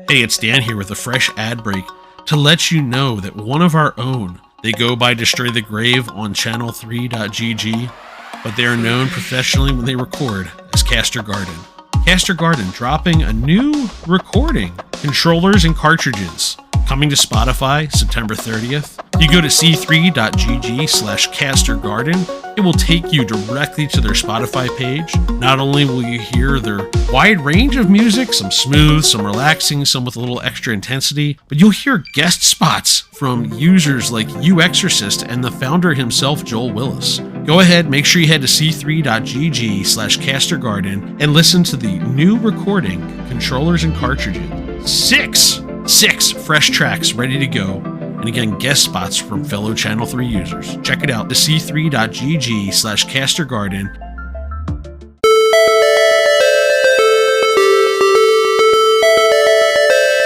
Hey, it's Dan here with a fresh ad break to let you know that one of our own, they go by Destroy the Grave on channel3.gg, but they are known professionally when they record as Caster Garden. Caster Garden dropping a new recording, controllers and cartridges, coming to Spotify September 30th. You go to c3.gg/castergarden. It will take you directly to their Spotify page. Not only will you hear their wide range of music, some smooth, some relaxing, some with a little extra intensity, but you'll hear guest spots from users like You Exorcist and the founder himself, Joel Willis. Go ahead, make sure you head to c3.gg/castergarden and listen to the new recording, controllers and cartridges. Six fresh tracks ready to go. And again, guest spots from fellow Channel 3 users. Check it out, the c3.gg/castergarden.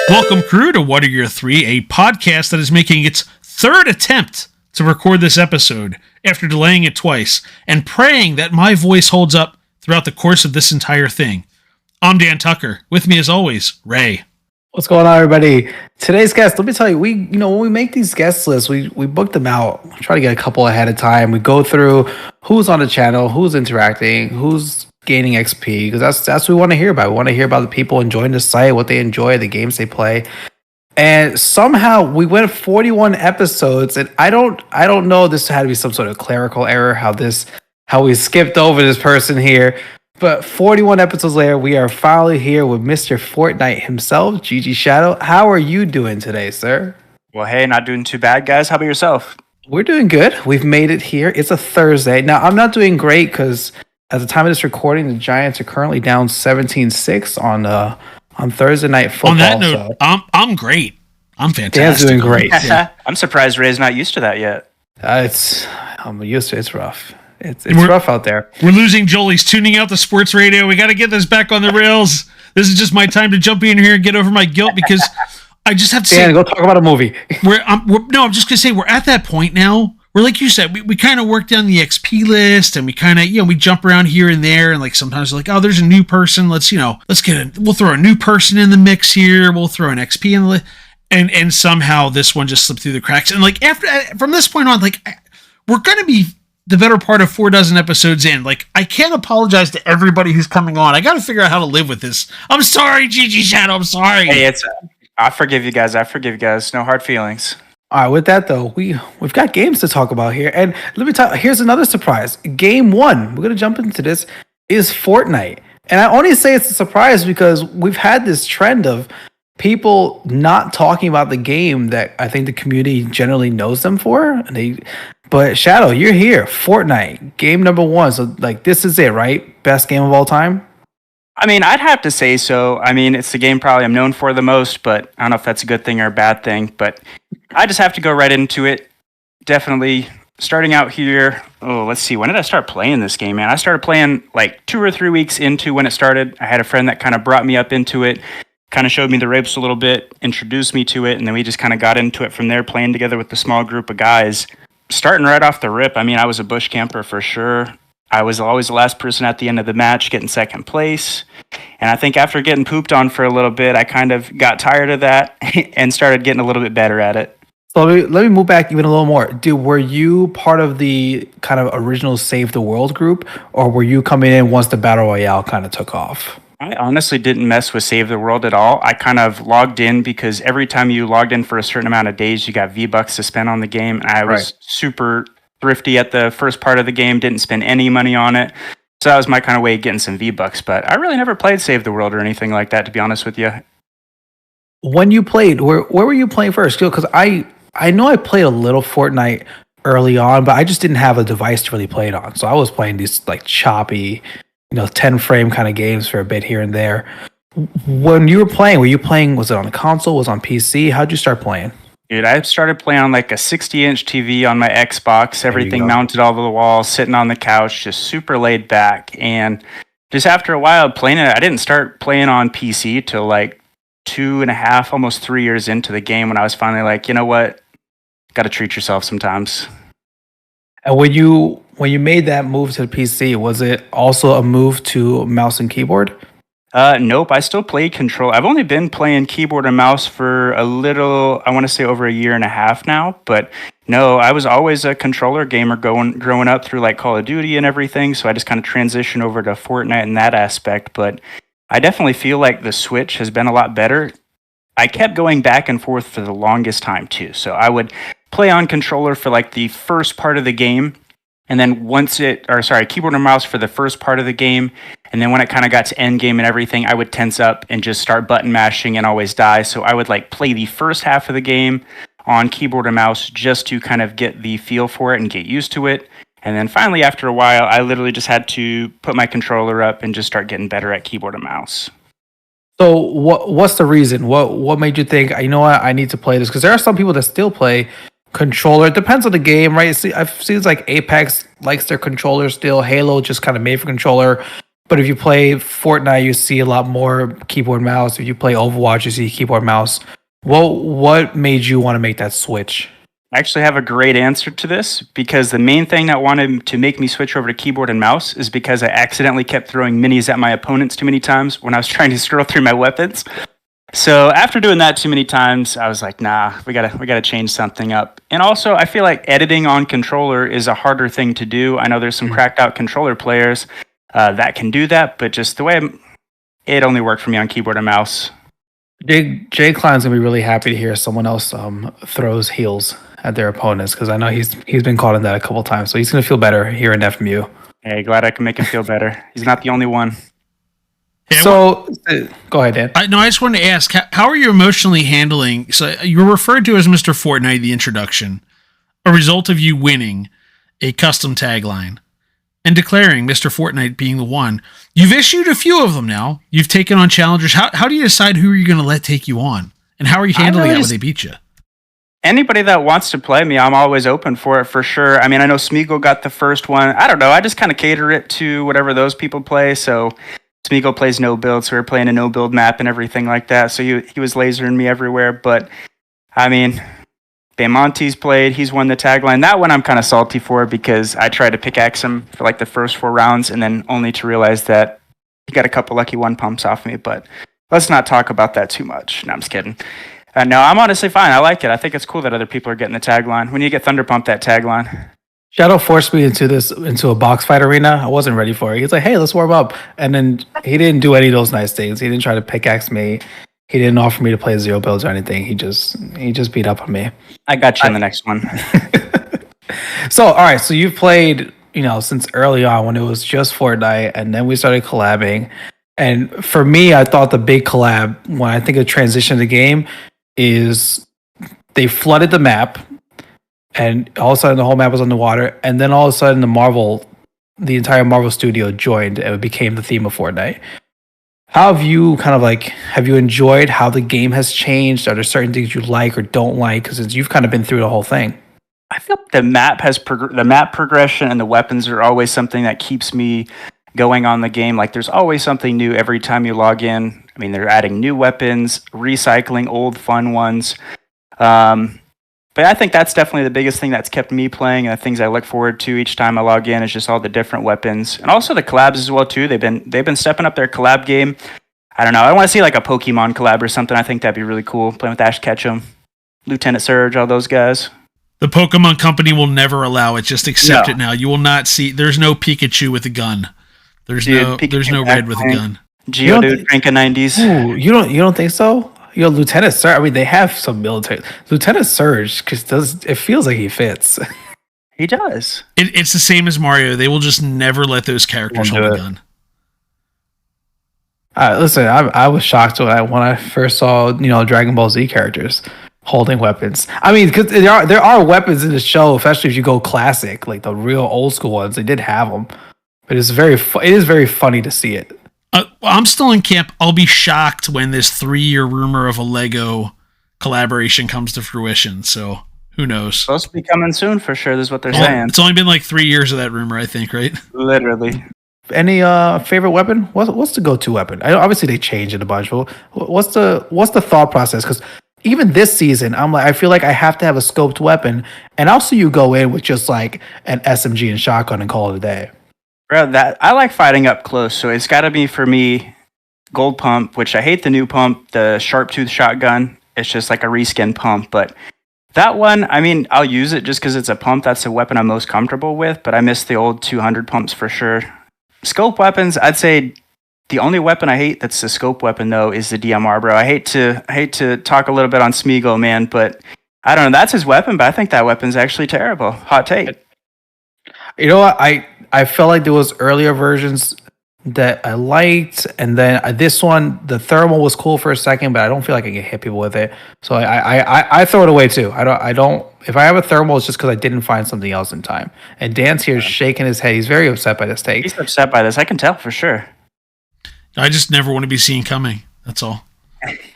Welcome, crew, to What Are Your Three, a podcast that is making its third attempt to record this episode after delaying it twice and praying that my voice holds up throughout the course of this entire thing. I'm Dan Tucker. With me, as always, Ray. What's going on, everybody? Today's guest, let me tell you, when we make these guest lists, we book them out, try to get a couple ahead of time. We go through who's on the channel, who's interacting, who's gaining XP, because that's what we want to hear about. We want to hear about the people enjoying the site, what they enjoy, the games they play. And somehow we went 41 episodes, and I don't know, this had to be some sort of clerical error, how we skipped over this person here. But 41 episodes later, we are finally here with Mr. Fortnite himself, ggshadow. How are you doing today, sir? Well, hey, not doing too bad, guys. How about yourself? We're doing good. We've made it here. It's a Thursday. Now, I'm not doing great because at the time of this recording, the Giants are currently down 17-6 on Thursday Night Football. On that note, I'm great. I'm fantastic. Dan's doing great. Yeah. I'm surprised Ray's not used to that yet. I'm used to it. It's rough. It's rough out there. We're losing Joel. He's tuning out the sports radio. We got to get this back on the rails. This is just my time to jump in here and get over my guilt because I just have to say, go talk about a movie. I'm just going to say we're at that point now where, like you said, we kind of work down the XP list and we kind of, we jump around here and there. And like sometimes we're like, oh, there's a new person. We'll throw a new person in the mix here. We'll throw an XP in the list. And somehow this one just slipped through the cracks. And like from this point on, like we're going to be the better part of 4 dozen episodes in. Like, I can't apologize to everybody who's coming on. I got to figure out how to live with this. I'm sorry, ggshadow. I'm sorry. Hey, I forgive you guys. No hard feelings. All right, with that, though, we've got games to talk about here. And let me tell you, here's another surprise. Game 1, we're going to jump into this, is Fortnite. And I only say it's a surprise because we've had this trend of people not talking about the game that I think the community generally knows them for. But Shadow, you're here. Fortnite, game number 1. So, like, this is it, right? Best game of all time? I mean, I'd have to say so. I mean, it's the game probably I'm known for the most, but I don't know if that's a good thing or a bad thing. But I just have to go right into it. Definitely starting out here. Oh, let's see. When did I start playing this game, man? I started playing like 2 or 3 weeks into when it started. I had a friend that kind of brought me up into it, kind of showed me the ropes a little bit, introduced me to it, and then we just kind of got into it from there, playing together with the small group of guys. Starting right off the rip, I mean, I was a bush camper for sure. I was always the last person at the end of the match getting second place. And I think after getting pooped on for a little bit, I kind of got tired of that and started getting a little bit better at it. So let me move back even a little more. Were you part of the kind of original Save the World group, or were you coming in once the Battle Royale kind of took off? I honestly didn't mess with Save the World at all. I kind of logged in because every time you logged in for a certain amount of days, you got V-Bucks to spend on the game. And I was super thrifty at the first part of the game, didn't spend any money on it. So that was my kind of way of getting some V-Bucks. But I really never played Save the World or anything like that, to be honest with you. When you played, where were you playing first? Because I know I played a little Fortnite early on, but I just didn't have a device to really play it on. So I was playing these like choppy 10 frame kind of games for a bit here and there. When you were playing, was it on the console? Was it on PC? How'd you start playing? Dude, I started playing on like a 60-inch TV on my Xbox, everything mounted all over the wall, sitting on the couch, just super laid back. And just after a while playing it, I didn't start playing on PC till like 2.5, almost 3 years into the game when I was finally like, you know what? Got to treat yourself sometimes. And when you made that move to the PC, was it also a move to mouse and keyboard? Nope, I still play control. I've only been playing keyboard and mouse for a little, I want to say over a year and a half now, but no, I was always a controller gamer growing up through like Call of Duty and everything, so I just kind of transitioned over to Fortnite in that aspect, but I definitely feel like the Switch has been a lot better. I kept going back and forth for the longest time too, so I would play on controller for like the first part of the game, and then keyboard and mouse for the first part of the game. And then when it kind of got to end game and everything, I would tense up and just start button mashing and always die. So I would like play the first half of the game on keyboard and mouse just to kind of get the feel for it and get used to it. And then finally, after a while, I literally just had to put my controller up and just start getting better at keyboard and mouse. So what's the reason? What made you think, you know what, I need to play this? Because there are some people that still play controller. It depends on the game, right? See, I've seen like Apex likes their controller still. Halo just kind of made for controller. But if you play Fortnite, you see a lot more keyboard mouse. If you play Overwatch, you see keyboard mouse. What made you want to make that switch? I actually have a great answer to this, because the main thing that wanted to make me switch over to keyboard and mouse is because I accidentally kept throwing minis at my opponents too many times when I was trying to scroll through my weapons. So after doing that too many times, I was like, nah, we gotta change something up. And also, I feel like editing on controller is a harder thing to do. I know there's some cracked out controller players that can do that, but just the way it only worked for me on keyboard and mouse. Jay Klein's gonna be really happy to hear someone else throws heals at their opponents, because I know he's been caught in that a couple times, so he's gonna feel better hearing that from you. Hey, glad I can make him feel better. He's not the only one. Yeah, so go ahead, Dan. I just wanted to ask, how are you emotionally handling? So you were referred to as Mr. Fortnite, the introduction, a result of you winning a custom tagline and declaring Mr. Fortnite being the one. You've issued a few of them now. You've taken on challengers. How do you decide who you're going to let take you on? And how are you handling it when they beat you? Anybody that wants to play me, I'm always open for it, for sure. I mean, I know Smeagol got the first one. I don't know. I just kind of cater it to whatever those people play. So Smeagol plays no build, so we're playing a no build map and everything like that. So he was lasering me everywhere. But I mean, Bamonte's played. He's won the tagline. That one I'm kind of salty for, because I tried to pickaxe him for like the first 4 rounds, and then only to realize that he got a couple lucky one pumps off me. But let's not talk about that too much. No, I'm just kidding. No, I'm honestly fine. I like it. I think it's cool that other people are getting the tagline. When you get Thunder Pump that tagline. Shadow forced me into a box fight arena. I wasn't ready for it. He's like, hey, let's warm up. And then he didn't do any of those nice things. He didn't try to pickaxe me. He didn't offer me to play 0 builds or anything. He just beat up on me. I got you in the next one. So, all right. So you've played, since early on when it was just Fortnite, and then we started collabing. And for me, I thought the big collab, when I think of transition of the game, is they flooded the map, and all of a sudden the whole map was underwater, and then all of a sudden the entire Marvel studio joined, and it became the theme of Fortnite. How have you have you enjoyed how the game has changed? Are there certain things you like or don't like? Because you've kind of been through the whole thing. I feel like the map progression and the weapons are always something that keeps me going on the game. Like, there's always something new every time you log in. I mean, they're adding new weapons, recycling old fun ones. But I think that's definitely the biggest thing that's kept me playing, and the things I look forward to each time I log in is just all the different weapons. And also the collabs as well too. They've been stepping up their collab game. I don't know. I want to see like a Pokemon collab or something. I think that'd be really cool. Playing with Ash Ketchum, Lieutenant Surge, all those guys. The Pokemon Company will never allow it. Just accept it now. You will not see. There's no Pikachu with a gun. There's no Red with a gun. Geodude, Frank of 90s. Ooh, you don't think so? Lieutenant Surge. I mean, they have some military. Lieutenant Surge it feels like he fits. He does. It's the same as Mario. They will just never let those characters hold a gun. Listen, I was shocked when I first saw Dragon Ball Z characters holding weapons. I mean, because there are weapons in the show, especially if you go classic, like the real old school ones. They did have them, but it is very funny to see it. I'm still in camp. I'll be shocked when this 3-year rumor of a Lego collaboration comes to fruition. So who knows? Supposed to be coming soon for sure. This is what they're saying. It's only been like 3 years of that rumor, I think, right? Literally. Any favorite weapon? What's the go-to weapon? Obviously they changed it a bunch. But what's the thought process? Because even this season, I feel like I have to have a scoped weapon, and I'll see you go in with just like an SMG and shotgun and call it a day. Bro, I like fighting up close, so it's got to be for me gold pump, which I hate the new pump, the sharp tooth shotgun. It's just like a reskin pump, but that one, I mean, I'll use it just because it's a pump. That's the weapon I'm most comfortable with, but I miss the old 200 pumps for sure. Scope weapons, I'd say the only weapon I hate that's the scope weapon, though, is the DMR, bro. I hate to talk a little bit on Smeagol, man, but I don't know. That's his weapon, but I think that weapon's actually terrible. Hot take. You know what? I felt like there was earlier versions that I liked, and then this one, the thermal was cool for a second, but I don't feel like I can hit people with it, so I throw it away too. I don't. If I have a thermal, it's just because I didn't find something else in time. And Dan's here shaking his head. He's very upset by this take. He's upset by this. I can tell for sure. I just never want to be seen coming. That's all.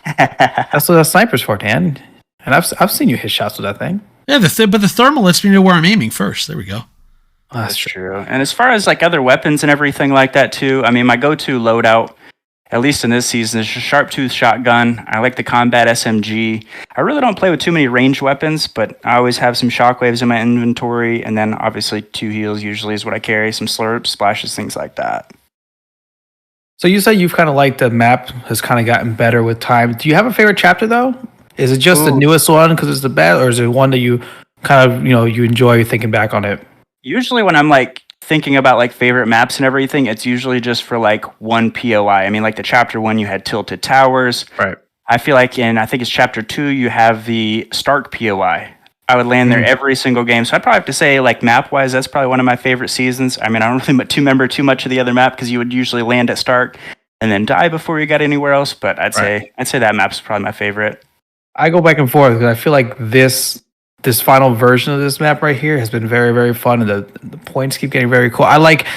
That's what a sniper's for, Dan. And I've seen you hit shots with that thing. Yeah, but the thermal lets me know where I'm aiming first. There we go. Oh, that's true. And as far as like other weapons and everything like that too, I mean, my go-to loadout, at least in this season, is a sharp tooth shotgun. I like the combat SMG. I really don't play with too many ranged weapons, but I always have some shockwaves in my inventory, and then obviously 2 heals usually is what I carry, some slurps, splashes, things like that. So you said you've kind of liked the map has kind of gotten better with time. Do you have a favorite chapter though? Is it just the newest one because it's the best, or is it one that you kind of, you enjoy thinking back on it? Usually when I'm like thinking about like favorite maps and everything, it's usually just for like one POI. I mean, like the chapter 1, you had Tilted Towers. Right. I feel like I think it's chapter 2, you have the Stark POI. I would land there every single game. So I'd probably have to say, like, map-wise, that's probably one of my favorite seasons. I mean, I don't really remember too much of the other map because you would usually land at Stark and then die before you got anywhere else. But I'd say that map's probably my favorite. I go back and forth because I feel like this final version of this map right here has been very, very fun, and the points keep getting very cool. I like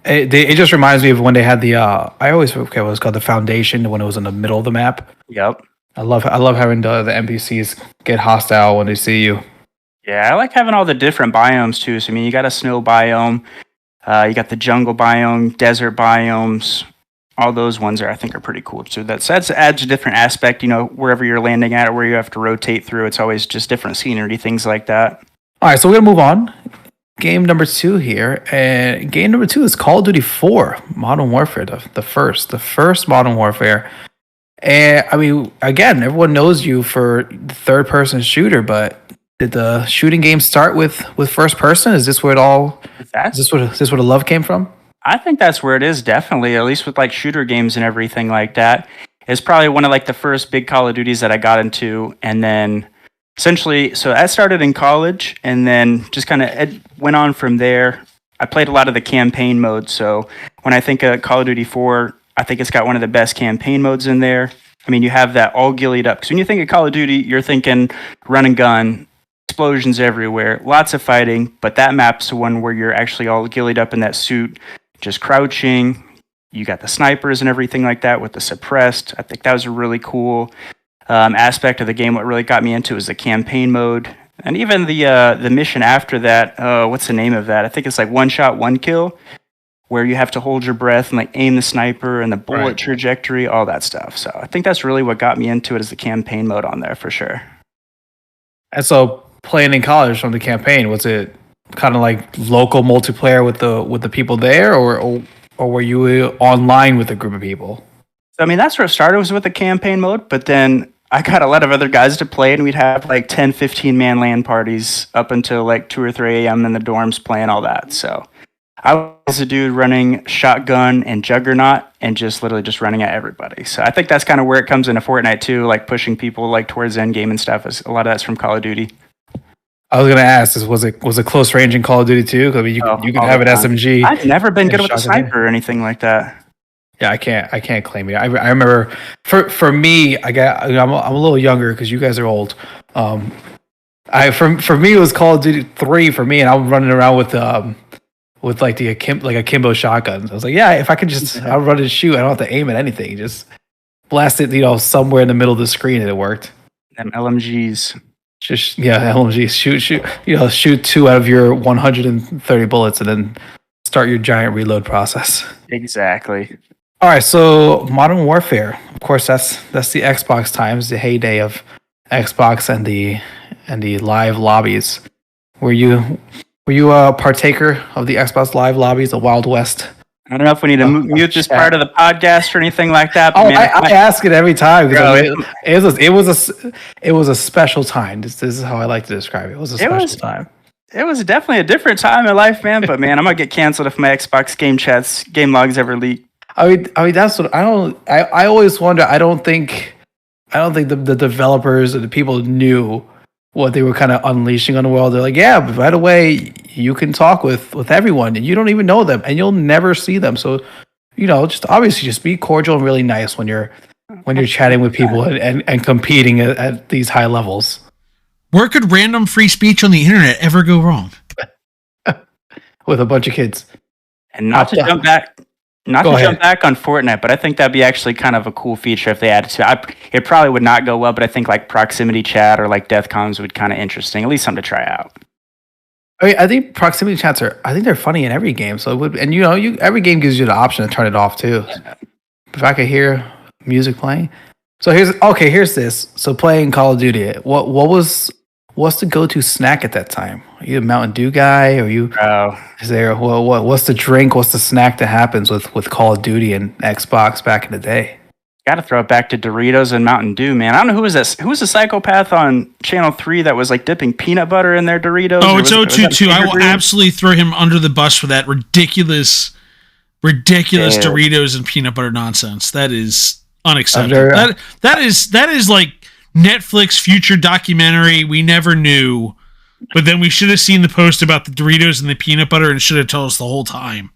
it. It just reminds me of when they had the I always forget what it was called, the Foundation, when it was in the middle of the map. Yep. I love having the NPCs get hostile when they see you. Yeah, I like having all the different biomes too. So I mean, you got a snow biome, you got the jungle biome, desert biomes. All those ones I think are pretty cool. So that adds a different aspect. Wherever you're landing at or where you have to rotate through, it's always just different scenery, things like that. All right, so we're gonna move on. Game number 2 here, and game number 2 is Call of Duty 4 Modern Warfare, the first Modern Warfare. And I mean, again, everyone knows you for the third-person shooter, but did the shooting game start with first person? Is this where it all? Is this where the love came from? I think that's where it is, definitely. At least with like shooter games and everything like that. It's probably one of like the first big Call of Duties that I got into, and then essentially, so I started in college, and then just kind of went on from there. I played a lot of the campaign mode, so when I think of Call of Duty 4. I think it's got one of the best campaign modes in there. I mean, you have that all gillied up. Because when you think of Call of Duty, you're thinking run and gun, explosions everywhere, lots of fighting. But that map's the one where you're actually all gillied up in that suit, just crouching. You got the snipers and everything like that with the suppressed. I think that was a really cool aspect of the game. What really got me into was the campaign mode. And even the mission after that, what's the name of that? I think it's like one shot, one kill, where you have to hold your breath and like aim the sniper and the bullet trajectory, all that stuff. So I think that's really what got me into it, is the campaign mode on there for sure. And so playing in college from the campaign, was it kind of like local multiplayer with the people there, or were you online with a group of people? So, I mean, that's where it started, was with the campaign mode, but then I got a lot of other guys to play, and we'd have like 10, 15 man LAN parties up until like 2 or 3 a.m. in the dorms playing all that. So I was a dude running shotgun and juggernaut and just literally just running at everybody. So I think that's kind of where it comes into Fortnite too, like pushing people like towards end game and stuff. A lot of that's from Call of Duty. I was gonna ask, was it close range in Call of Duty too? I mean, you can have an SMG. I've never been good with a sniper or anything like that. Yeah, I can't claim it. I remember for me, I'm a little younger because you guys are old. For me it was Call of Duty 3 for me, and I'm running around with like a Kimbo shotgun. I was like, yeah, if I could just I'll run and shoot. I don't have to aim at anything. Just blast it, somewhere in the middle of the screen, and it worked. Them LMGs. LMGs. Shoot 2 out of your 130 bullets, and then start your giant reload process. Exactly. All right, so Modern Warfare. Of course, that's the Xbox times, the heyday of Xbox and the live lobbies. Were you a partaker of the Xbox Live lobbies, the Wild West? I don't know if we need to mute this part of the podcast or anything like that. But I ask it every time because Bro, it was a special time. This is how I like to describe it. It was a special time. It was definitely a different time in life, man. But man, I'm gonna get canceled if my Xbox game logs ever leak. I mean that's what I always wonder. I don't think the developers or the people knew what they were kind of unleashing on the world. They're like, yeah, but right away you can talk with everyone and you don't even know them and you'll never see them. So, just obviously just be cordial and really nice when you're chatting with people and competing at these high levels. Where could random free speech on the internet ever go wrong? With a bunch of kids. And not to jump back on Fortnite, but I think that'd be actually kind of a cool feature if they added to it. It probably would not go well, but I think like proximity chat or like death comms would kind of interesting. At least something to try out. I mean, I think proximity chats they're funny in every game. So it would, and every game gives you the option to turn it off too. Yeah. If I could hear music playing. So here's this. So playing Call of Duty, what's the go-to snack at that time? Are you a Mountain Dew guy? Or is there what's the drink? What's the snack that happens with Call of Duty and Xbox back in the day? Got to throw it back to Doritos and Mountain Dew, man. I don't know who was this. Who was the psychopath on Channel 3 that was like dipping peanut butter in their Doritos? Oh, it's O22. I will absolutely throw him under the bus for that ridiculous Doritos and peanut butter nonsense. That is unacceptable. That is like Netflix future documentary we never knew, but then we should have seen the post about the Doritos and the peanut butter and should have told us the whole time.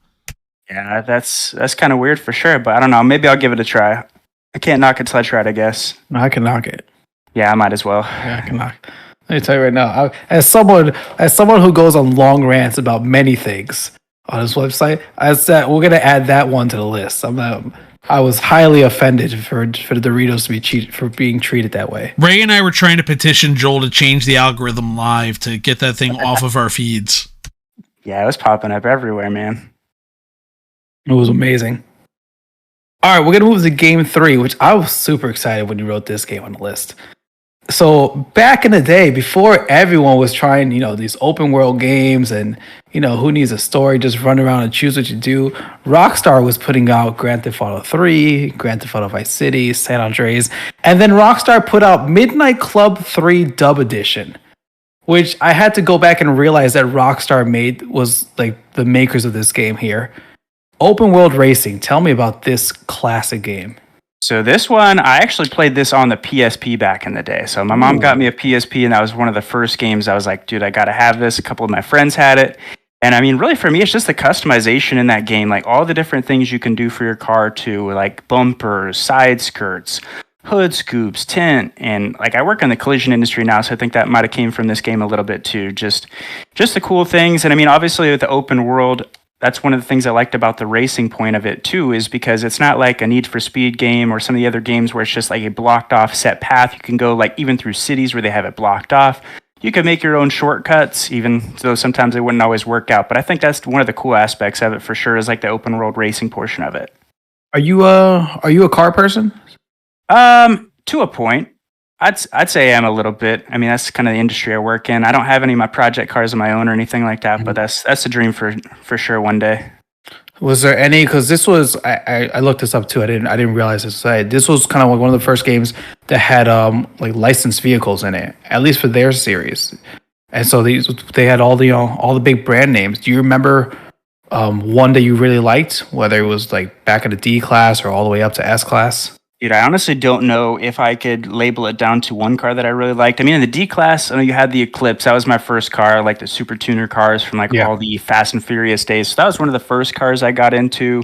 Yeah, that's kind of weird for sure, but I don't know. Maybe I'll give it a try. I can't knock it till I try it, I guess. No, I can knock it. Yeah, I might as well. Yeah, I can knock it. Let me tell you right now, as someone who goes on long rants about many things on his website, we're gonna add that one to the list. I was highly offended for the Doritos to be being treated that way. Ray and I were trying to petition Joel to change the algorithm live to get that thing off of our feeds. Yeah, it was popping up everywhere, man. It was amazing. All right, we're going to move to game 3, which I was super excited when you wrote this game on the list. So back in the day, before everyone was trying, these open world games and, who needs a story, just run around and choose what you do, Rockstar was putting out Grand Theft Auto 3, Grand Theft Auto Vice City, San Andreas, and then Rockstar put out Midnight Club 3 Dub Edition, which I had to go back and realize that Rockstar was like the makers of this game here. Open world racing. Tell me about this classic game. So this one, I actually played this on the PSP back in the day. So my mom got me a PSP, and that was one of the first games I was like, dude, I got to have this. A couple of my friends had it. And I mean, really for me, it's just the customization in that game, like all the different things you can do for your car too, like bumpers, side skirts, hood scoops, tint. And like I work in the collision industry now, so I think that might have came from this game a little bit too. Just the cool things. And I mean, obviously with the open world, that's one of the things I liked about the racing point of it too, is because it's not like a Need for Speed game or some of the other games where it's just like a blocked off set path. You can go like even through cities where they have it blocked off. You can make your own shortcuts, even though sometimes they wouldn't always work out. But I think that's one of the cool aspects of it for sure, is like the open world racing portion of it. Are you a car person? To a point. I'd say I am a little bit. I mean, that's kind of the industry I work in. I don't have any of my project cars of my own or anything like that, but that's a dream for sure one day. Was there any? Because this was I looked this up too. I didn't realize this. This was kind of like one of the first games that had like licensed vehicles in it, at least for their series. And so they had all the big brand names. Do you remember one that you really liked, whether it was like back in the D class or all the way up to S class? Dude, I honestly don't know if I could label it down to one car that I really liked. I mean, in the D class, I know you had the Eclipse. That was my first car, like the Super Tuner cars from all the Fast and Furious days. So that was one of the first cars I got into.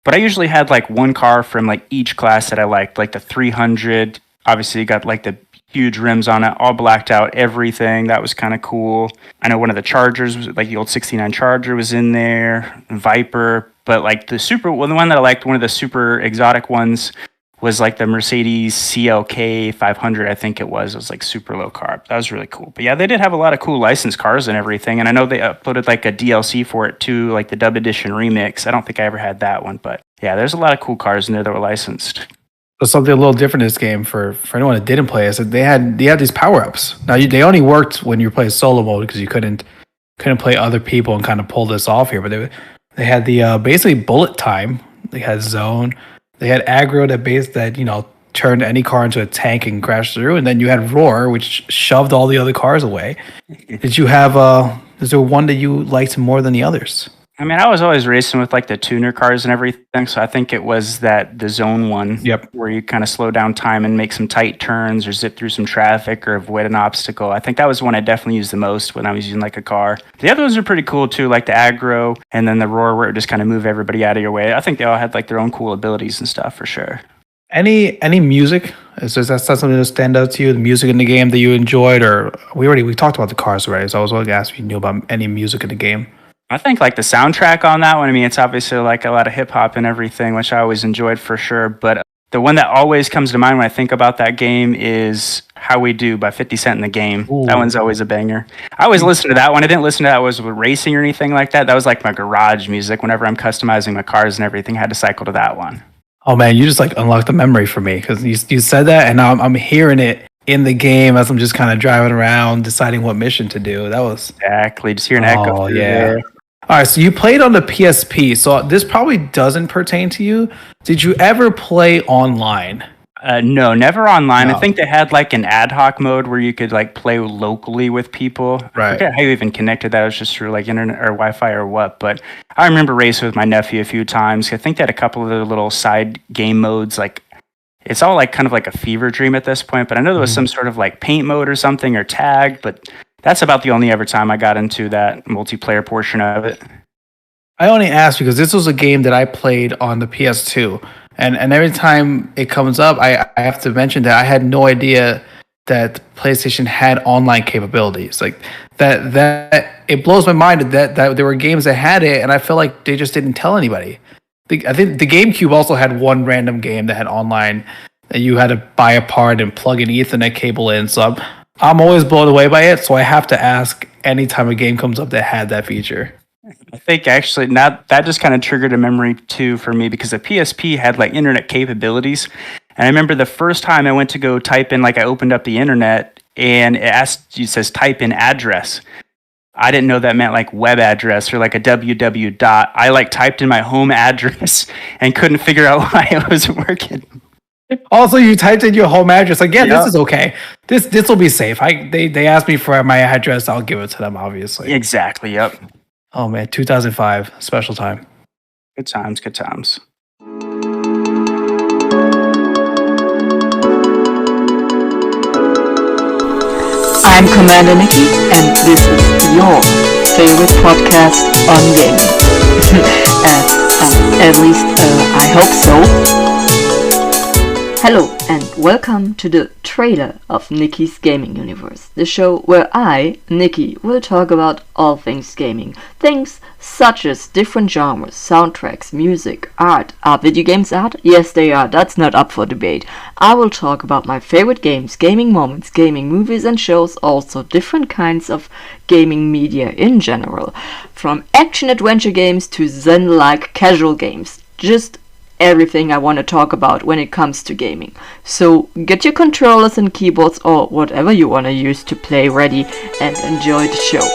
But I usually had like one car from like each class that I liked, like the 300. Obviously, you got like the huge rims on it, all blacked out, everything. That was kind of cool. I know one of the Chargers, like the old 69 Charger was in there, Viper. But like the one that I liked, one of the super exotic ones, was like the Mercedes CLK 500, I think it was. It was like super low carb. That was really cool. But yeah, they did have a lot of cool licensed cars and everything. And I know they uploaded like a DLC for it too, like the Dub Edition Remix. I don't think I ever had that one. But yeah, there's a lot of cool cars in there that were licensed. So something a little different in this game for anyone that didn't play is that they had these power-ups. Now, they only worked when you play solo mode because you couldn't play other people and kind of pull this off here. But They had the basically bullet time. They had zone. They had aggro that turned any car into a tank and crashed through, and then you had roar, which shoved all the other cars away. Did you have is there one that you liked more than the others? I mean, I was always racing with like the tuner cars and everything, so I think it was the zone one. Yep. Where you kind of slow down time and make some tight turns or zip through some traffic or avoid an obstacle. I think that was one I definitely used the most when I was using like a car. The other ones are pretty cool too, like the aggro and then the roar where it just kind of move everybody out of your way. I think they all had like their own cool abilities and stuff for sure. Any music? Is that something that stand out to you? The music in the game that you enjoyed, or we talked about the cars already, so I was going to ask if you knew about any music in the game. I think like the soundtrack on that one, I mean, it's obviously like a lot of hip hop and everything, which I always enjoyed for sure. But the one that always comes to mind when I think about that game is How We Do by 50 Cent in the Game. Ooh. That one's always a banger. I always listen to that one. I didn't listen to that was with racing or anything like that. That was like my garage music. Whenever I'm customizing my cars and everything, I had to cycle to that one. Oh man, you just like unlocked the memory for me because you said that, and now I'm hearing it in the game as I'm just kind of driving around, deciding what mission to do. That was exactly just hear an echo. Oh yeah. All right, so you played on the PSP, so this probably doesn't pertain to you. Did you ever play online? No, never online. No. I think they had like an ad hoc mode where you could like play locally with people. Right. I forget how you even connected that. It was just through like internet or Wi-Fi or what. But I remember racing with my nephew a few times. I think they had a couple of the little side game modes. Like it's all like kind of like a fever dream at this point. But I know there was some sort of like paint mode or something or tag. But that's about the only ever time I got into that multiplayer portion of it. I only asked because this was a game that I played on the PS2. And every time it comes up, I have to mention that I had no idea that PlayStation had online capabilities. Like that it blows my mind that there were games that had it, and I feel like they just didn't tell anybody. I think the GameCube also had one random game that had online that you had to buy a part and plug an Ethernet cable in. So I'm always blown away by it. So I have to ask anytime a game comes up that had that feature. I think actually that just kind of triggered a memory too for me because the PSP had like internet capabilities. And I remember the first time I went to go type in, like I opened up the internet and it says type in address. I didn't know that meant like web address or like a www dot. I like typed in my home address and couldn't figure out why it wasn't working. Also, you typed in your home address. Like, yeah, this is okay. This will be safe. They asked me for my address. I'll give it to them, obviously. Exactly, yep. Oh, man, 2005, special time. Good times, good times. I'm Commander Nikki, and this is your favorite podcast on gaming. At least, I hope so. Hello, and welcome to the trailer of Nikki's Gaming Universe, the show where I, Nikki, will talk about all things gaming. Things such as different genres, soundtracks, music, art. Are video games art? Yes, they are. That's not up for debate. I will talk about my favorite games, gaming moments, gaming movies and shows, also different kinds of gaming media in general. From action-adventure games to zen-like casual games. Just everything I want to talk about when it comes to gaming. So get your controllers and keyboards or whatever you want to use to play ready and enjoy the show.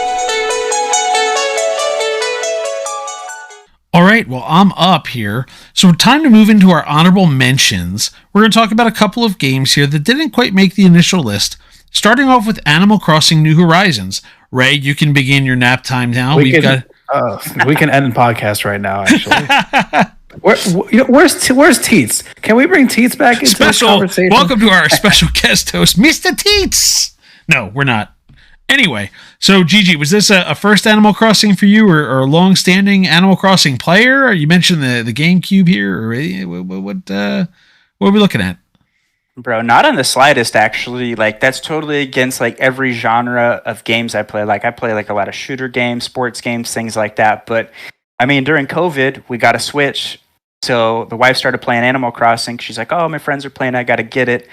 All right, well, I'm up here. So time to move into our honorable mentions. We're going to talk about a couple of games here that didn't quite make the initial list. Starting off with Animal Crossing New Horizons. Ray, you can begin your nap time now. We can end the podcast right now, actually. Where's Teets? Can we bring Teets back into this conversation? Welcome to our special guest host, Mr. Teets. No, we're not. Anyway, so Gigi, was this a first Animal Crossing for you, or a long-standing Animal Crossing player? Or you mentioned the GameCube here, or what are we looking at? Bro, not in the slightest, actually. Like, that's totally against, like, every genre of games I play. Like, I play, like, a lot of shooter games, sports games, things like that. But, I mean, during COVID, we got a Switch. So the wife started playing Animal Crossing. She's like, oh, my friends are playing, I got to get it.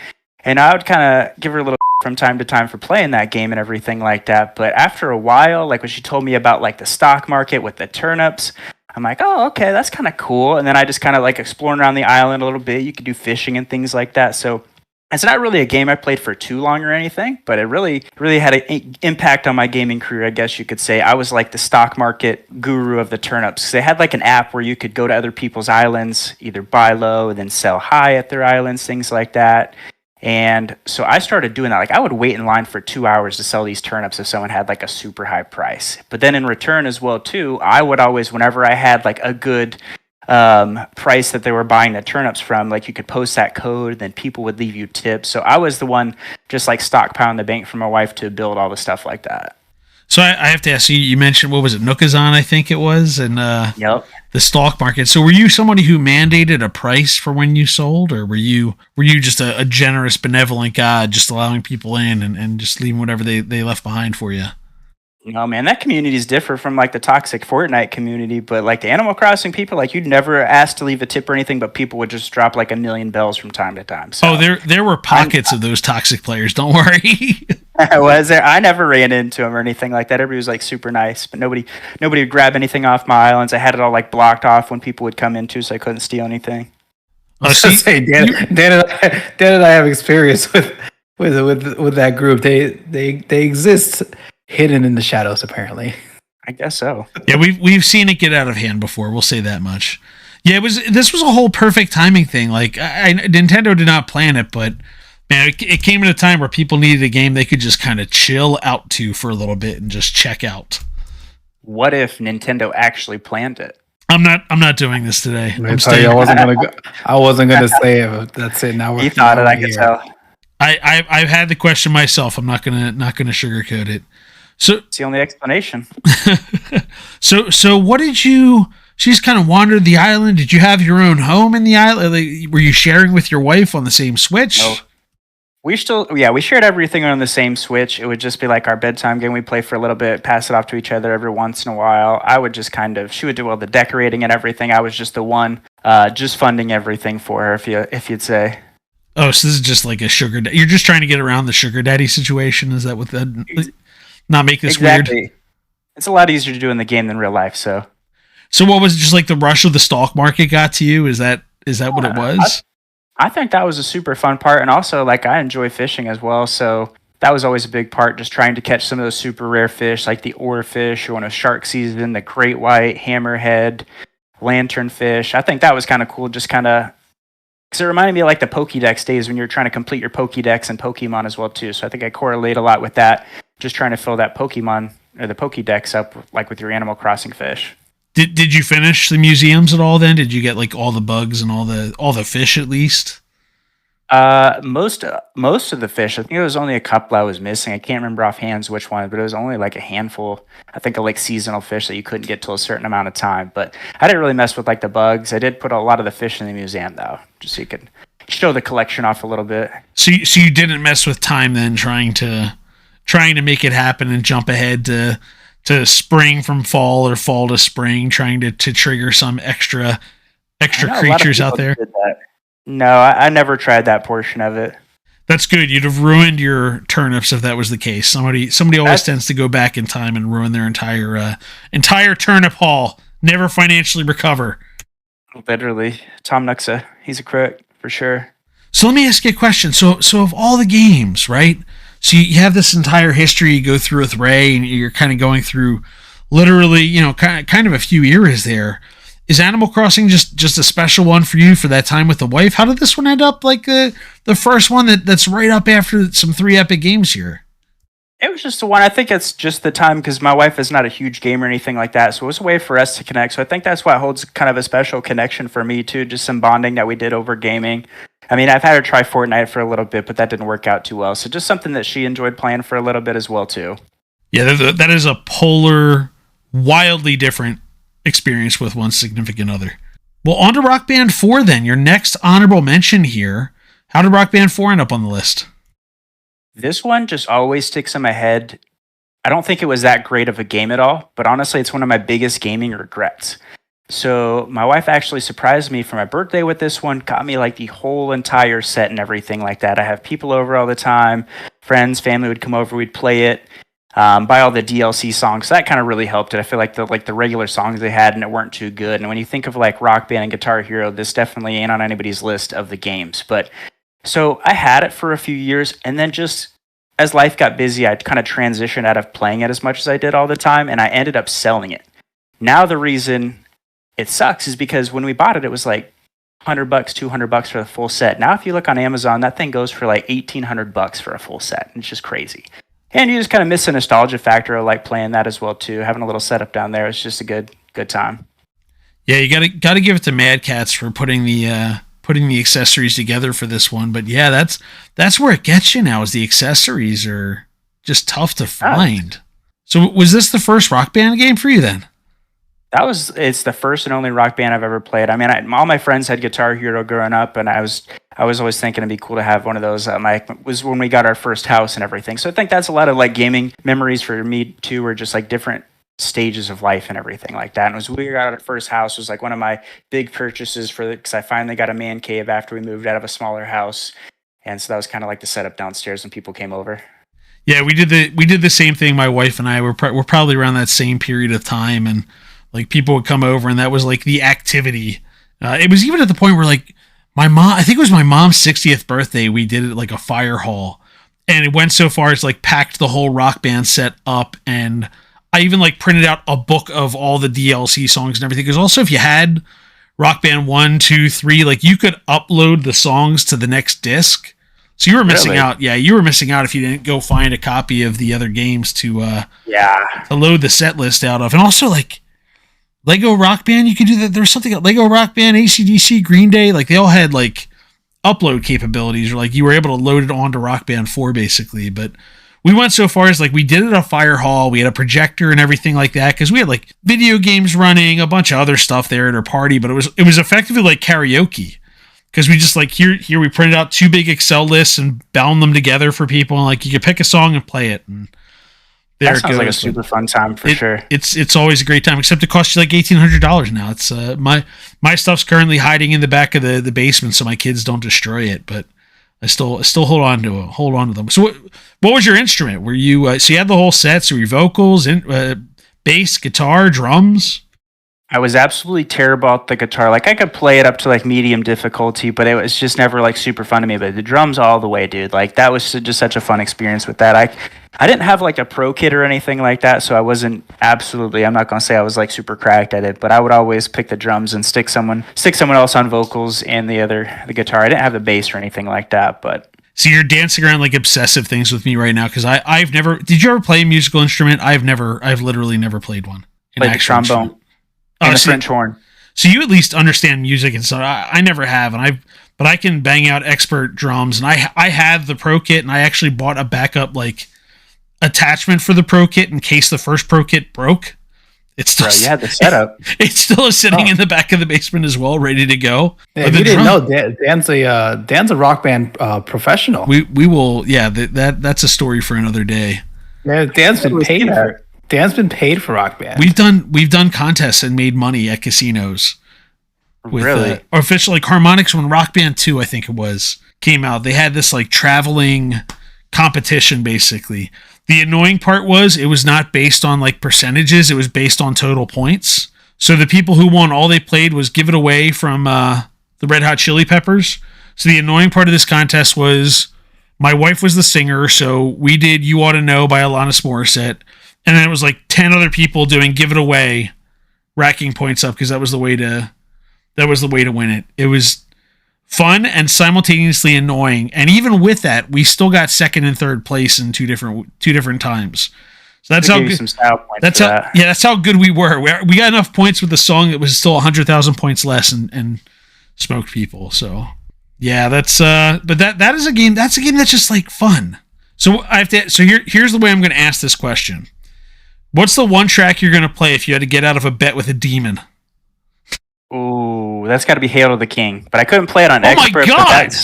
And I would kind of give her a little from time to time for playing that game and everything like that. But after a while, like when she told me about, like, the stock market with the turnips, I'm like, oh, okay, that's kind of cool. And then I just kind of, like, exploring around the island a little bit. You could do fishing and things like that. So It's not really a game I played for too long or anything, but it really had an impact on my gaming career, I guess you could say. I was like the stock market guru of the turnips. They had like an app where you could go to other people's islands, either buy low, then sell high at their islands, things like that. And so I started doing that. Like I would wait in line for 2 hours to sell these turnips if someone had like a super high price. But then in return as well too, I would always, whenever I had like a good price that they were buying the turnips from, like you could post that code, then people would leave you tips. So I was the one just like stockpiling the bank for my wife to build all the stuff like that. So I have to ask you, you mentioned, what was it, Nookazon, I think it was, and Yep. the stock market. So were you somebody who mandated a price for when you sold, or were you just a generous, benevolent God, just allowing people in and just leaving whatever they left behind for you? No, man, that community is different from like the toxic Fortnite community, but like the Animal Crossing people, like you'd never ask to leave a tip or anything, but people would just drop like a million bells from time to time. So Oh, there were pockets of those toxic players. Don't worry. was there? I never ran into them or anything like that. Everybody was like super nice, but nobody would grab anything off my islands. I had it all like blocked off when people would come into, so I couldn't steal anything. I was just saying, Dan and I have experience with that group. They exist hidden in the shadows, apparently. I guess so. Yeah, we've seen it get out of hand before. We'll say that much. Yeah, this was a whole perfect timing thing. Like Nintendo did not plan it, but man, it came at a time where people needed a game they could just kind of chill out to for a little bit and just check out. What if Nintendo actually planned it? I'm not doing this today. I wasn't gonna say it, but that's it. Now You thought it, I could tell. I've had the question myself. I'm not gonna sugarcoat it. So It's the only explanation. so what did you? She just kind of wandered the island. Did you have your own home in the island? Like, were you sharing with your wife on the same Switch? No. We shared everything on the same Switch. It would just be like our bedtime game. We'd play for a little bit, pass it off to each other every once in a while. I would just she would do all the decorating and everything. I was just the one, just funding everything for her, if you'd say. Oh, so this is just like a sugar daddy. You're just trying to get around the sugar daddy situation? Is that what that... Not make this exactly. weird? It's a lot easier to do in the game than real life, so... So what was it, just like the rush of the stock market got to you? Is that what it was? I think that was a super fun part, and also like I enjoy fishing as well, so that was always a big part, just trying to catch some of those super rare fish like the oarfish, or when it was shark season, the great white, hammerhead, lanternfish. I think that was kind of cool, just kind of because it reminded me of like the Pokédex days when you're trying to complete your Pokédex and Pokemon as well too. So I think I correlate a lot with that, just trying to fill that Pokemon or the Pokédex up like with your Animal Crossing fish. Did you finish the museums at all then? Did you get like all the bugs and all the fish at least? Most of the fish. I think it was only a couple I was missing. I can't remember offhand which one, but it was only like a handful. I think of like seasonal fish that you couldn't get till a certain amount of time. But I didn't really mess with like the bugs. I did put a lot of the fish in the museum though, just so you could show the collection off a little bit. So you didn't mess with time then, trying to make it happen and jump ahead to spring from fall or fall to spring, trying to trigger some extra creatures out there. No, I never tried that portion of it. That's good. You'd have ruined your turnips if that was the case. Somebody always tends to go back in time and ruin their entire turnip haul. Never financially recover. Literally, Tom Nooksa, he's a crook for sure. So let me ask you a question. So of all the games, right? So you have this entire history you go through with Ray, and you're kind of going through literally, kind of a few eras there. Is Animal Crossing just a special one for you for that time with the wife? How did this one end up like the first one that's right up after some 3 epic games here? It was just the one. I think it's just the time because my wife is not a huge gamer or anything like that, so it was a way for us to connect. So I think that's why it holds kind of a special connection for me too, just some bonding that we did over gaming. I mean, I've had her try Fortnite for a little bit, but that didn't work out too well. So just something that she enjoyed playing for a little bit as well too. Yeah, that is a polar, wildly different experience with one significant other. Well, on to Rock Band 4 then, your next honorable mention here. How did Rock Band 4 end up on the list? This one just always sticks in my head. I don't think it was that great of a game at all, but honestly, it's one of my biggest gaming regrets. So my wife actually surprised me for my birthday with this one, got me like the whole entire set and everything like that. I have people over all the time, friends, family would come over, we'd play it. Buy all the DLC songs. So that kind of really helped it. I feel like the regular songs they had and it weren't too good. And when you think of like Rock Band and Guitar Hero, this definitely ain't on anybody's list of the games. But So I had it for a few years, and then just as life got busy, I kind of transitioned out of playing it as much as I did all the time, and I ended up selling it. Now the reason it sucks is because when we bought it, it was like $100, $200 for the full set. Now if you look on Amazon, that thing goes for like $1,800 for a full set. It's just crazy. And you just kind of miss the nostalgia factor of like playing that as well too. Having a little setup down there, it's just a good time. Yeah, you gotta give it to Mad Cats for putting the accessories together for this one. But yeah, that's where it gets you now. Is the accessories are just tough to find. So was this the first Rock Band game for you then? It's the first and only Rock Band I've ever played. I mean, all my friends had Guitar Hero growing up, and I was always thinking it'd be cool to have one of those. Was when we got our first house and everything. So I think that's a lot of like gaming memories for me too, or just like different stages of life and everything like that. And it was we got our first house was like one of my big purchases because I finally got a man cave after we moved out of a smaller house, and so that was kind of like the setup downstairs when people came over. Yeah, we did the same thing. My wife and I were probably around that same period of time, and like people would come over, and that was like the activity. It was even at the point where like my mom, I think it was my mom's 60th birthday, we did it like a fire hall, and it went so far as like packed the whole Rock Band set up, and I even like printed out a book of all the DLC songs and everything. Because also if you had Rock Band 1, 2, 3, like you could upload the songs to the next disc. So you were missing out. Yeah, you were missing out if you didn't go find a copy of the other games to load the set list out of. And also like Lego Rock Band, you could do that. There was something like Lego Rock Band, AC/DC, Green Day, like they all had like upload capabilities, or like you were able to load it onto Rock Band 4 basically. But we went so far as like we did it at a fire hall. We had a projector and everything like that because we had like video games running, a bunch of other stuff there at our party. But it was effectively like karaoke because we just like here we printed out 2 big Excel lists and bound them together for people, and like you could pick a song and play it. And there that sounds like a super fun time for sure. It's always a great time, except it costs you like $1,800 now. It's my stuff's currently hiding in the back of the basement so my kids don't destroy it, but I still hold on to them. So what was your instrument? Were you so you had the whole set? So your vocals, bass, guitar, drums? I was absolutely terrible at the guitar. Like I could play it up to like medium difficulty, but it was just never like super fun to me. But the drums all the way, dude. Like that was just such a fun experience with that. I didn't have like a pro kit or anything like that, so I wasn't I'm not gonna say I was like super cracked at it, but I would always pick the drums and stick someone else on vocals and the guitar. I didn't have the bass or anything like that, but. So you're dancing around like obsessive things with me right now because I've never. Did you ever play a musical instrument? I've literally never played one. Played the trombone. And the French horn. So you at least understand music and stuff. I never have, but I can bang out expert drums, and I had the pro kit, and I actually bought a backup like attachment for the pro kit in case the first pro kit broke. It's still you had the setup. It's still sitting in the back of the basement as well, ready to go. Yeah, you didn't know Dan's a Rock Band professional. We will, yeah. That's a story for another day. Yeah, Dan's been paid for Rock Band. We've done contests and made money at casinos. With, really? Officially, Harmonix, when Rock Band 2, I think it was, came out, they had this like traveling competition basically. The annoying part was it was not based on like percentages, it was based on total points. So the people who won, all they played was Give It Away from the Red Hot Chili Peppers. So the annoying part of this contest was my wife was the singer, so we did You Ought to Know by Alanis Morissette. And then it was like 10 other people doing Give It Away, racking points up because that was the way to win it. It was fun and simultaneously annoying. And even with that, we still got second and third place in two different times. So that's how good. That's how good we were. We got enough points with the song that was still 100,000 points less and smoked people. So yeah, that's but that is a game. That's a game that's just like fun. So here's the way I'm going to ask this question. What's the one track you're going to play if you had to get out of a bet with a demon? Ooh, that's got to be Hail to the King. But I couldn't play it on Expert. Oh my God!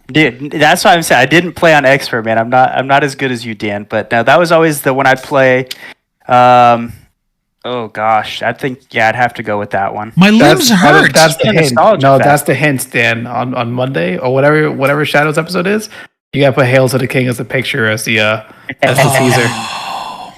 Dude, that's why I'm saying I didn't play on Expert, man. I'm not as good as you, Dan. But now that was always the one I'd play. Oh gosh, I think I'd have to go with that one. My limbs hurt. That's the hint. No, that's the hint, Dan. On Monday or whatever Shadows episode is, you gotta put "Hail to the King" as a picture as the teaser.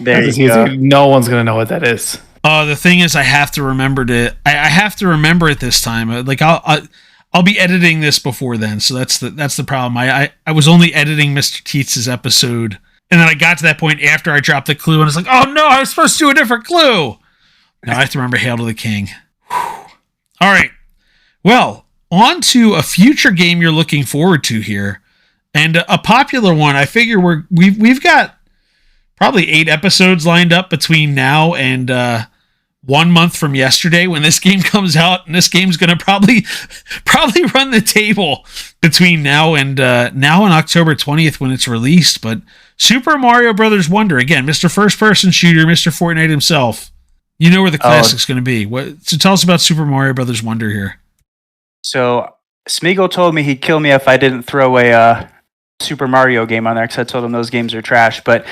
There you go. No one's gonna know what that is. The thing is, I have to remember it this time. Like I'll I'll be editing this before then, so that's the problem. I was only editing Mr. Teets' episode, and then I got to that point after I dropped the clue, and I was like, oh no, I was supposed to do a different clue. Now I have to remember Hail to the King. Whew. All right. Well, on to a future game you're looking forward to here, and a popular one. I figure we've got probably 8 episodes lined up between now and 1 month from yesterday when this game comes out, and this game's going to probably run the table between now and October 20th when it's released. But Super Mario Brothers Wonder, again, Mr. First Person Shooter, Mr. Fortnite himself. You know where the classic's going to be. So tell us about Super Mario Brothers Wonder here. So Smeagol told me he'd kill me if I didn't throw a Super Mario game on there because I told him those games are trash. But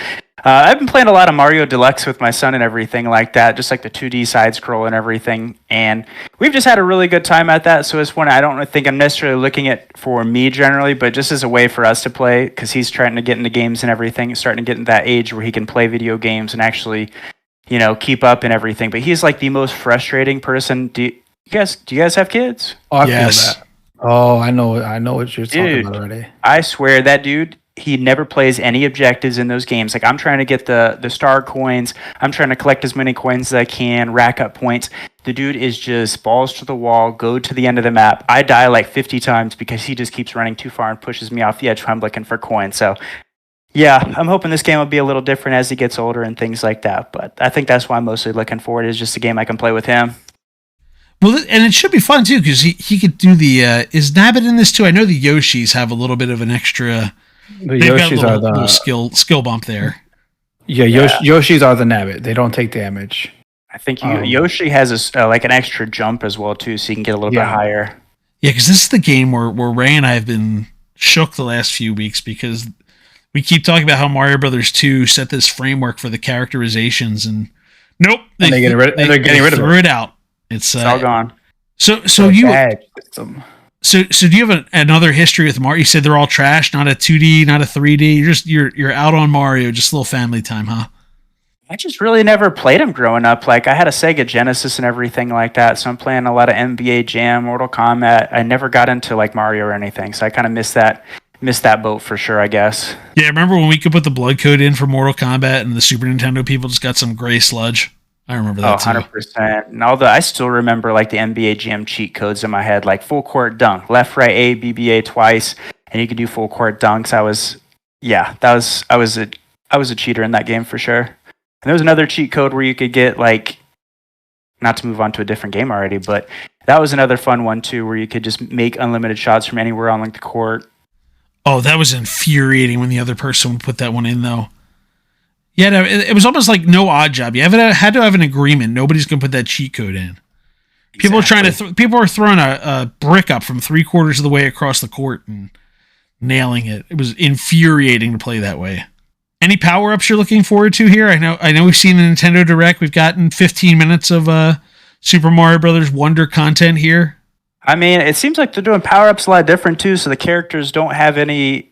I've been playing a lot of Mario Deluxe with my son and everything like that, just like the 2D side scroll and everything. And we've just had a really good time at that. So it's one I don't think I'm necessarily looking at for me generally, but just as a way for us to play because he's trying to get into games and everything, starting to get in that age where he can play video games and actually, keep up and everything. But he's like the most frustrating person. Do you guys have kids? Oh, I feel that. Oh, I know what you're talking about already. I swear that dude, he never plays any objectives in those games. Like I'm trying to get the star coins. I'm trying to collect as many coins as I can, rack up points. The dude is just balls to the wall, go to the end of the map. I die like 50 times because he just keeps running too far and pushes me off the edge when I'm looking for coins. So yeah, I'm hoping this game will be a little different as he gets older and things like that. But I think that's why I'm mostly looking forward is just a game I can play with him. Well, and it should be fun too because he could do the. Is Nabbit in this too? I know the Yoshis have a little bit of an extra. The Yoshis are the little skill bump there. Yeah, Yoshis are the Nabbit. They don't take damage. I think Yoshi has like an extra jump as well too, so you can get a little bit higher. Yeah, because this is the game where Ray and I have been shook the last few weeks because we keep talking about how Mario Brothers 2 set this framework for the characterizations, and nope, they're getting rid of it. Threw it out. It's all gone. So do you have another history with Mario? You said they're all trash, not a 2D, not a 3D. You're out on Mario, just a little family time, huh? I just really never played them growing up. Like I had a Sega Genesis and everything like that, so I'm playing a lot of NBA Jam, Mortal Kombat. I never got into like Mario or anything, so I kind of missed that boat for sure, I guess. Yeah, remember when we could put the blood code in for Mortal Kombat and the Super Nintendo people just got some gray sludge? I remember that too. 100%. And I still remember like the NBA Jam cheat codes in my head, like full court dunk, left, right, A, BBA twice, and you could do full court dunks. I was a cheater in that game for sure. And there was another cheat code where you could get like, not to move on to a different game already, but that was another fun one too, where you could just make unlimited shots from anywhere on like the court. Oh, that was infuriating when the other person would put that one in though. Yeah, no, it was almost like no odd job. You had to have an agreement. Nobody's going to put that cheat code in. People are trying to. People are throwing a brick up from 3/4 of the way across the court and nailing it. It was infuriating to play that way. Any power ups you're looking forward to here? I know we've seen the Nintendo Direct. We've gotten 15 minutes of Super Mario Brothers Wonder content here. I mean, it seems like they're doing power ups a lot different too. So the characters don't have any.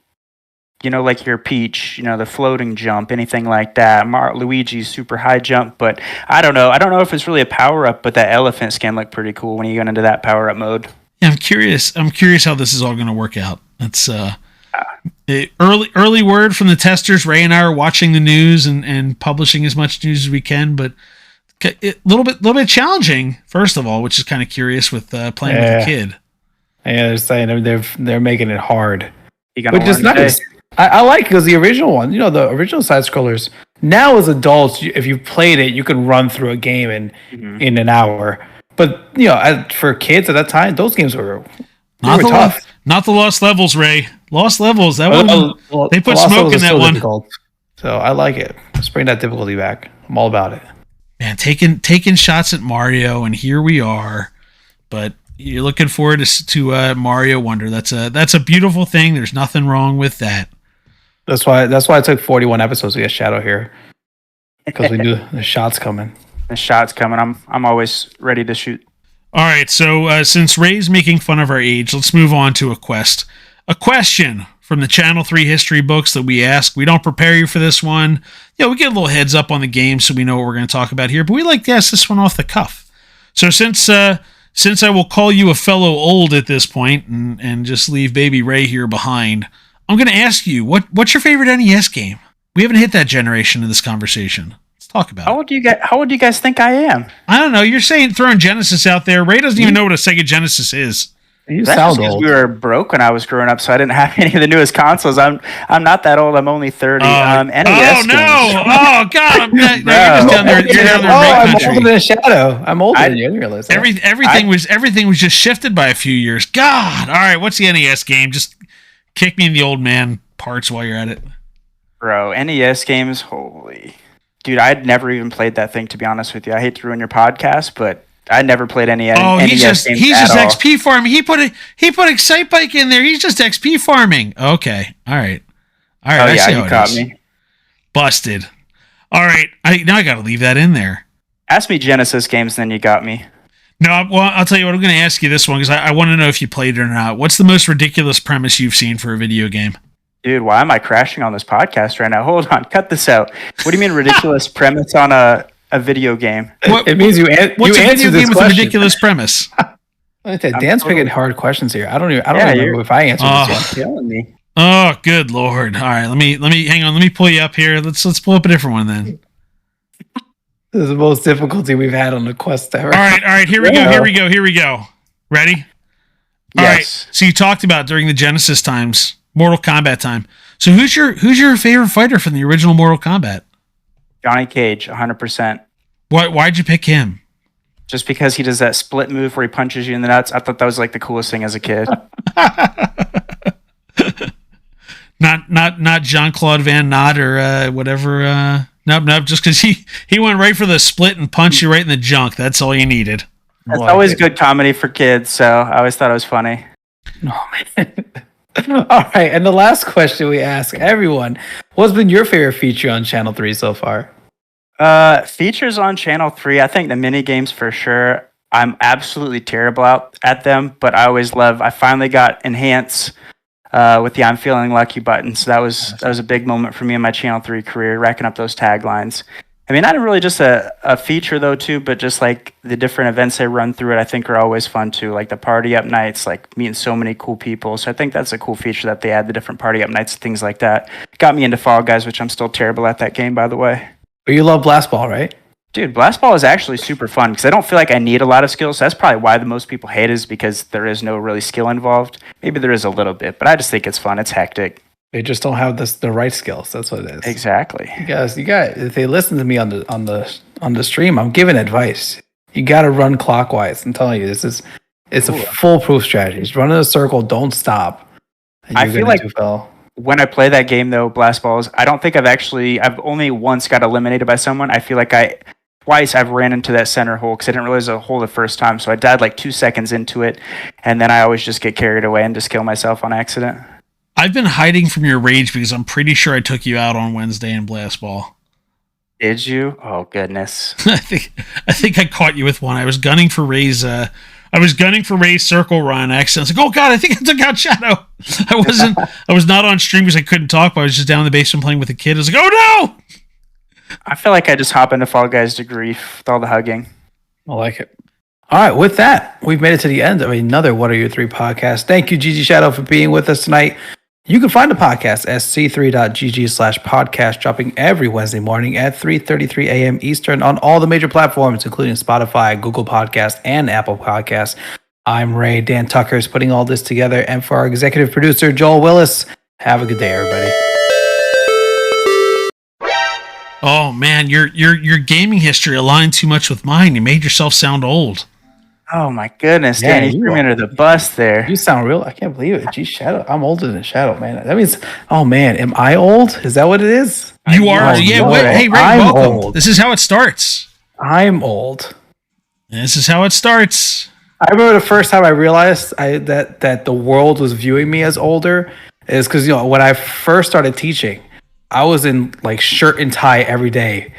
Like your Peach, the floating jump, anything like that. Luigi's super high jump, but I don't know. I don't know if it's really a power up, but that elephant skin looked pretty cool when you get into that power up mode. Yeah, I'm curious how this is all going to work out. That's early word from the testers. Ray and I are watching the news and publishing as much news as we can, but a little bit challenging. First of all, which is kind of curious with playing with a kid. Yeah, they're saying they're making it hard, which is nice. I like because the original one, the original side scrollers. Now as adults, if you played it, you can run through a game in an hour. But for kids at that time, those games were tough. Not the Lost Levels, Ray. Lost Levels. That one they put smoke in that one. Difficult. So I like it. Let's bring that difficulty back. I'm all about it. Man, taking shots at Mario, and here we are. But you're looking forward to Mario Wonder. That's a beautiful thing. There's nothing wrong with that. That's why it took 41 episodes to get Shadow here, because we knew the shot's coming. The shot's coming. I'm always ready to shoot. All right, so since Ray's making fun of our age, let's move on to a question from the Channel 3 history books that we ask. We don't prepare you for this one. We get a little heads up on the game so we know what we're going to talk about here, but we like to ask this one off the cuff. So since since I will call you a fellow old at this point and just leave baby Ray here behind, I'm going to ask you, what's your favorite NES game? We haven't hit that generation in this conversation. Let's talk about it. How old do you guys think I am? I don't know. You're throwing Genesis out there. Ray doesn't even know what a Sega Genesis is. You That's sound just 'cause old. we were broke when I was growing up, so I didn't have any of the newest consoles. I'm not that old. I'm only 30. NES oh, no. games. Oh, God. You're just down there. You're down there in Ray I'm older country. than Shadow. I'm older than you. I didn't realize that. Everything was just shifted by a few years. God. All right. What's the NES game? Just kick me in the old man parts while you're at it. Bro, NES games, holy. Dude, I'd never even played that thing, to be honest with you. I hate to ruin your podcast, but I never played any Oh, NES he's just games at all. XP farming. He put Excite Bike in there. He's just XP farming. Okay. All right. Oh, I yeah, see you how it caught is. me. Busted. All right. Now I got to leave that in there. Ask me Genesis games, then you got me. No, well, I'll tell you what. I'm going to ask you this one because I want to know if you played it or not. What's the most ridiculous premise you've seen for a video game? Dude, why am I crashing on this podcast right now? Hold on, cut this out. What do you mean ridiculous premise on a video game? It means you What's a video answered this game with a question. ridiculous premise? Dan's picking hard questions here. I don't Yeah, remember if I answered this one. Killing me. Oh, good Lord. All right, let me hang on. Let me pull you up here. Let's pull up a different one then. This is the most difficulty we've had on the quest ever. All right. Here we go. Ready? All right. Yes. So you talked about during the Genesis times, Mortal Kombat time. So who's your favorite fighter from the original Mortal Kombat? Johnny Cage, 100%. Why'd you pick him? Just because he does that split move where he punches you in the nuts. I thought that was like the coolest thing as a kid. Not Jean-Claude Van Nott or whatever. Nope. Just because he went right for the split and punched you right in the junk. That's all you needed. It's always good comedy for kids, so I always thought it was funny. Oh, man. All right, and the last question we ask everyone: what's been your favorite feature on Channel 3 so far? Features on Channel 3, I think the mini games for sure. I'm absolutely terrible at them, but I finally got Enhance with the I'm Feeling Lucky button. So that was a big moment for me in my Channel 3 career, racking up those taglines. I mean, not really just a feature though too, but just like the different events they run through it, I think are always fun too. Like the party up nights, like meeting so many cool people. So I think that's a cool feature that they add, the different party up nights, things like that. Got me into Fall Guys, which I'm still terrible at that game, by the way. But you love Blast Ball, right? Dude, Blast Ball is actually super fun because I don't feel like I need a lot of skills. So that's probably why the most people hate it, is because there is no really skill involved. Maybe there is a little bit, but I just think it's fun. It's hectic. They just don't have the right skills. That's what it is. Exactly. You guys, if they listen to me on the stream, I'm giving advice. You got to run clockwise. I'm telling you, it's a foolproof strategy. Just run in a circle, don't stop. And I you're feel gonna like do well. when I play that game though, Blast Balls, I don't think I've only once got eliminated by someone. I feel like twice I've ran into that center hole because I didn't realize it was a hole the first time. So I died like 2 seconds into it, and then I always just get carried away and just kill myself on accident. I've been hiding from your rage because I'm pretty sure I took you out on Wednesday in Blast Ball. Did you? Oh goodness. I think I caught you with one. I was gunning for Ray's circle run accident. I was like, oh god, I think I took out Shadow. I was not on stream because I couldn't talk, but I was just down in the basement playing with a kid. I was like, oh no! I feel like I just hop into Fall Guys to grief with all the hugging. I like it. All right, with that, we've made it to the end of another What Are Your Three podcast. Thank you, ggshadow, for being with us tonight. You can find the podcast at c3.gg/podcast, dropping every Wednesday morning at 3:33 a.m. Eastern on all the major platforms, including Spotify, Google Podcasts, and Apple Podcasts. I'm Ray. Dan Tucker is putting all this together. And for our executive producer, Joel Willis, have a good day, everybody. Oh man, your gaming history aligned too much with mine. You made yourself sound old. Oh my goodness, Yeah, Danny, you threw me are. under the bus there. You sound real. I can't believe it. Gee, Shadow. I'm older than Shadow, man. That means, oh man, am I old? Is that what it is? You are. Oh, Yeah. no. Hey, Ray, I'm welcome. old. This is how it starts. I'm old. This is how it starts. I remember the first time I realized that the world was viewing me as older is because, when I first started teaching, I was in like shirt and tie every day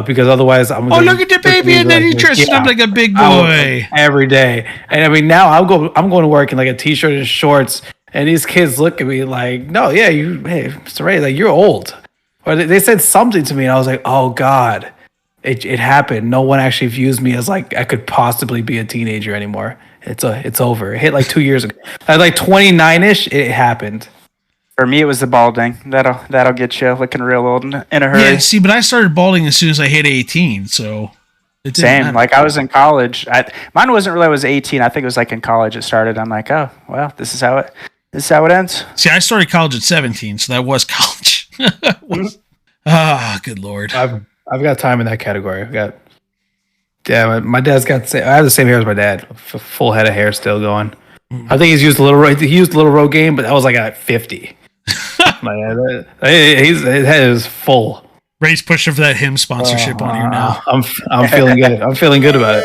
because otherwise I'm Oh, look at the baby, and then he dresses up like a big boy. every day. And I mean, now I'm going to work in like a t-shirt and shorts, and these kids look at me like, no, yeah, hey, Mr. Ray, like you're old. Or they said something to me, and I was like, oh God, it happened. No one actually views me as like I could possibly be a teenager anymore. It's over. It hit like 2 years ago. I was like 29ish. It happened. For me, it was the balding. That'll get you looking real old in a hurry. Yeah, see, but I started balding as soon as I hit 18, so it didn't Same. matter. Like I was in college. Mine wasn't really. I was 18. I think it was like in college it started. I'm like, oh well, this is how it ends. See, I started college at 17, so that was college. Good lord. I've got time in that category. I've got. Yeah, my dad's got. I have the same hair as my dad. Full head of hair still going. I think he used a little Rogaine, but that was like at 50. His head is full. Ray's pushing for that him sponsorship on here now. I'm feeling good. I'm feeling good about it.